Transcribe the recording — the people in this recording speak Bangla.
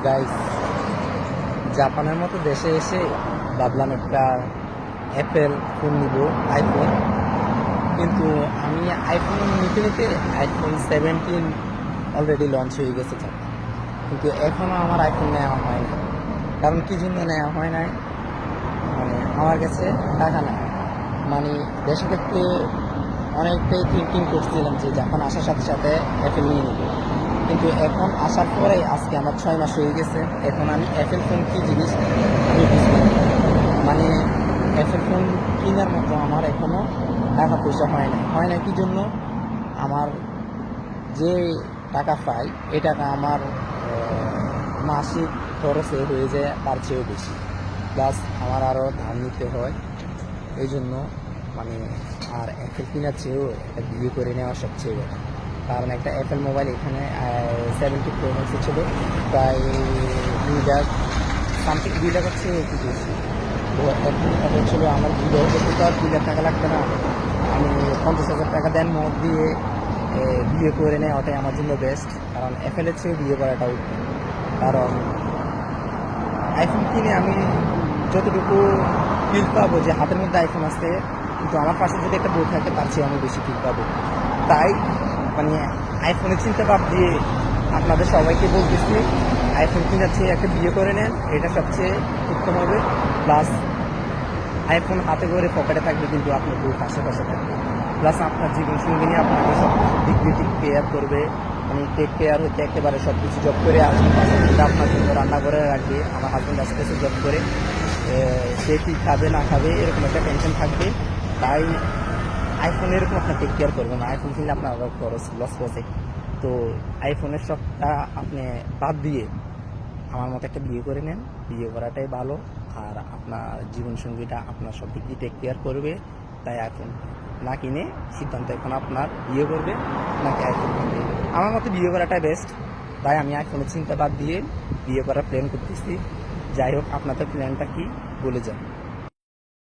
গাইস, জাপানের মতো দেশে এসে ভাবলাম একটা অ্যাপেল ফোন নিব, আইফোন। কিন্তু আমি আইফোন নিতে নিতে আইফোন 17 অলরেডি লঞ্চ হয়ে গেছে জাপান, কিন্তু এখনও আমার আইফোন নেওয়া হয় না। কারণ কি জন্য নেওয়া হয় নাই, মানে আমার কাছে টাকা নাই। মানে দেশে থেকে অনেকটাই থিঙ্কিং করছিলাম যে জাপান আসার সাথে সাথে অ্যাপেল নিয়ে নিব, কিন্তু এখন আসার পরে আজকে আমার 6 মাস হয়ে গেছে। এখন আমি অ্যাপেল ফোন কী জিনিস আমি বুঝলাম না। মানে অ্যাপেল ফোন কেনার মতো আমার এখনও টাকা পয়সা হয় না কি জন্য? আমার যে টাকা পাই এই টাকা আমার মাসিক খরচে হয়ে যায় তার চেয়েও বেশি, প্লাস আমার আরও ধার নিতে হয়। এই জন্য মানে আর অ্যাপেল কেনার চেয়েও একটা বিয়ে করে নেওয়া সবচেয়ে বেটার। কারণ একটা অ্যাপেল মোবাইল এখানে 70 প্রো ম্যাক্সে ছিল প্রায় 2 লাখ সামথিং, 2 লাখ হচ্ছে একটু বেশি। তো এখন কথা হচ্ছিল আমার বিয়ে করতে তো আর 2 লাখ টাকা লাগবে না, আমি 50,000 টাকা দেন মত দিয়ে বিয়ে করে নেয়, ওটাই আমার জন্য বেস্ট। কারণ অ্যাপেলের চেয়ে বিয়ে করাটা উত্তম। কারণ আইফোন কিনে আমি যতটুকু ফিল পাবো যে হাতের মধ্যে আইফোন আছে, কিন্তু আমার পাশে যদি একটা বই থাকে তার চেয়ে আমি বেশি ফিল পাবো। তাই মানে আইফোনের চিন্তা বাদ দিয়ে আপনাদের সবাইকে বলতেছি, আইফোন কেনার চেয়ে একটা বিয়ে করে নেন, এটা সবচেয়ে উত্তম হবে। প্লাস আইফোন হাতে করে পকেটে থাকবে, কিন্তু আপনার বই আশেপাশে থাকবে। প্লাস আপনার জীবনসঙ্গী নিয়ে আপনাকে সব দিক দিয়ে টেক কেয়ার করবে। মানে টেক কেয়ার হচ্ছে একেবারে সব কিছু জব করে আসবে, পাশে কিন্তু আপনার জন্য রান্না করে রাখবে। আমার হাজব্যান্ড আশেপাশে জব করে, সে কী খাবে না খাবে এরকম একটা টেনশন থাকবে। তাই আইফোন এরকম আপনার টেক কেয়ার করবে না। আইফোন কিনলে আপনার আরও খরচ লস পড়ে। তো আইফোনের সবটা আপনি বাদ দিয়ে আমার মতো একটা বিয়ে করে নেন, বিয়ে করাটাই ভালো। আর আপনার জীবনসঙ্গীটা আপনার সব দিক দিয়ে টেক কেয়ার করবে। তাই আইফোন না কিনে সিদ্ধান্ত এখন আপনার বিয়ে করবে নাকি আইফোন কিনবে। আমার মতে বিয়ে করাটাই বেস্ট। তাই আমি আইফোনের চিন্তা বাদ দিয়ে বিয়ে করার প্ল্যান করতেছি। যাই হোক, আপনাদের প্ল্যানটা কি বলে যান।